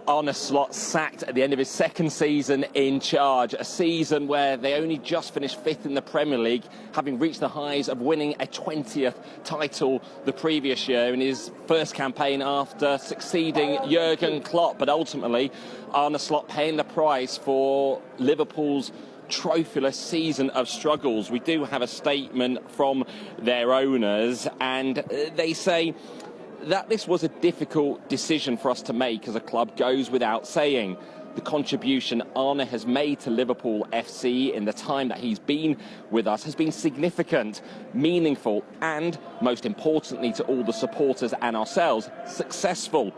Arne Slot sacked at the end of his second season in charge, a season where they only just finished fifth in the Premier League, having reached the highs of winning a 20th title the previous year in his first campaign after succeeding Jurgen Klopp. But ultimately, Arne Slot paying the price for Liverpool's trophyless season of struggles. We do have a statement from their owners, and they say that this was a difficult decision for us to make as a club goes without saying. The contribution Arne has made to Liverpool FC in the time that he's been with us has been significant, meaningful, and, most importantly to all the supporters and ourselves, successful.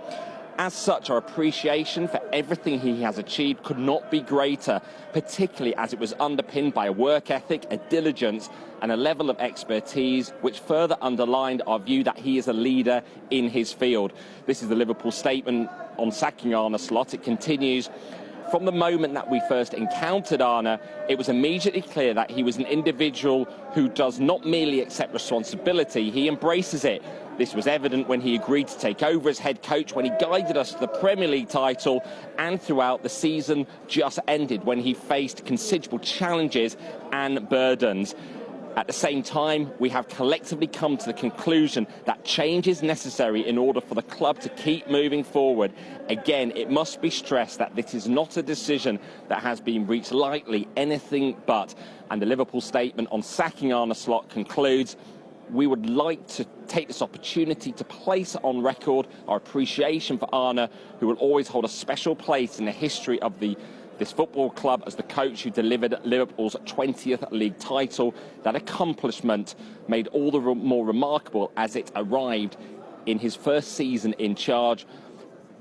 As such, our appreciation for everything he has achieved could not be greater, particularly as it was underpinned by a work ethic, a diligence, and a level of expertise which further underlined our view that he is a leader in his field. This is the Liverpool statement on sacking Arne Slot. It continues: from the moment that we first encountered Arne, it was immediately clear that he was an individual who does not merely accept responsibility, he embraces it. This was evident when he agreed to take over as head coach, when he guided us to the Premier League title, and throughout the season just ended, when he faced considerable challenges and burdens. At the same time, we have collectively come to the conclusion that change is necessary in order for the club to keep moving forward. Again, it must be stressed that this is not a decision that has been reached lightly, anything but. And the Liverpool statement on sacking Arne Slot concludes: we would like to take this opportunity to place on record our appreciation for Arne, who will always hold a special place in the history of this football club as the coach who delivered Liverpool's 20th league title. That accomplishment made all the more remarkable as it arrived in his first season in charge,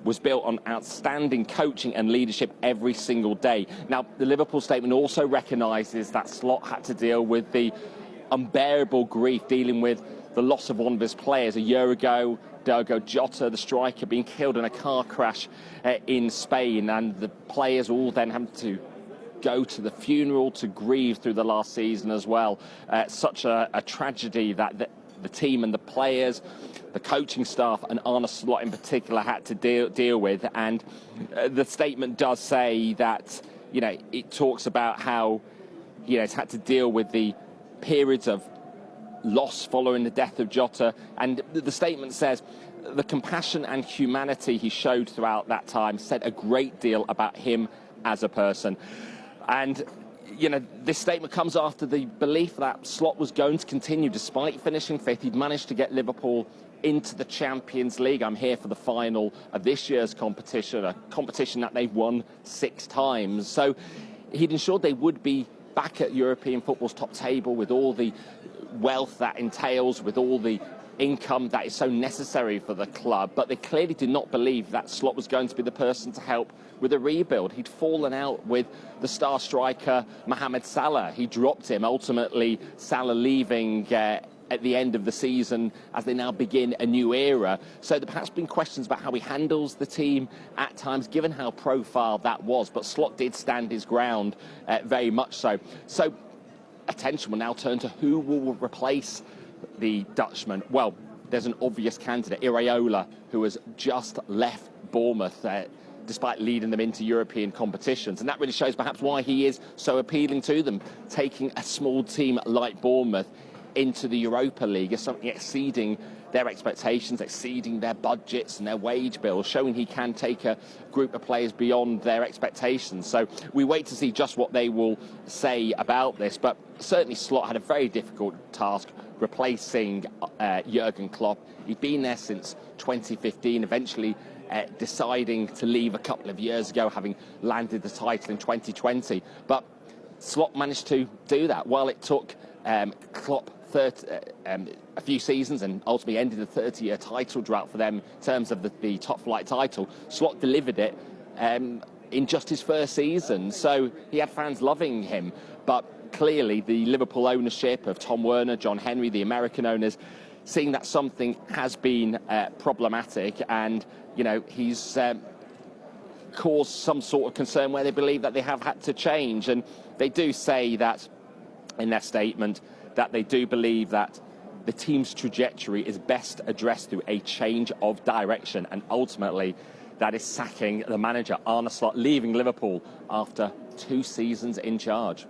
was built on outstanding coaching and leadership every single day. Now, the Liverpool statement also recognises that Slot had to deal with the unbearable grief dealing with the loss of one of his players a year ago, Diogo Jota, the striker, being killed in a car crash in Spain, and the players all then having to go to the funeral to grieve through the last season as well. Such a tragedy that the team and the players, the coaching staff, and Arne Slot in particular had to deal with. And the statement does say that, it talks about how, it's had to deal with the periods of loss following the death of Jota, and the statement says the compassion and humanity he showed throughout that time said a great deal about him as a person. And this statement comes after the belief that Slot was going to continue despite finishing fifth. He'd managed to get Liverpool into the Champions League. I'm here for the final of this year's competition, a competition that they've won 6 times. So he'd ensured they would be back at European football's top table with all the wealth that entails, with all the income that is so necessary for the club. But they clearly did not believe that Slot was going to be the person to help with a rebuild. He'd fallen out with the star striker Mohamed Salah. He dropped him, ultimately Salah leaving at the end of the season as they now begin a new era. So there perhaps been questions about how he handles the team at times, given how profile that was. But Slot did stand his ground, very much so. So attention will now turn to who will replace the Dutchman. Well, there's an obvious candidate, Iraola, who has just left Bournemouth, despite leading them into European competitions. And that really shows perhaps why he is so appealing to them, taking a small team like Bournemouth into the Europa League is something exceeding their expectations, exceeding their budgets and their wage bills, showing he can take a group of players beyond their expectations. So we wait to see just what they will say about this. But certainly Slot had a very difficult task replacing Jurgen Klopp. He'd been there since 2015, eventually deciding to leave a couple of years ago, having landed the title in 2020. But Slot managed to do that while it took Klopp a few seasons and ultimately ended the 30-year title drought for them in terms of the top flight title. Slot delivered it in just his first season, so he had fans loving him. But clearly the Liverpool ownership of Tom Werner, John Henry, the American owners, seeing that something has been problematic, and he's caused some sort of concern where they believe that they have had to change. And they do say that in their statement that they do believe that the team's trajectory is best addressed through a change of direction, and ultimately that is sacking the manager, Arne, leaving Liverpool after 2 seasons in charge.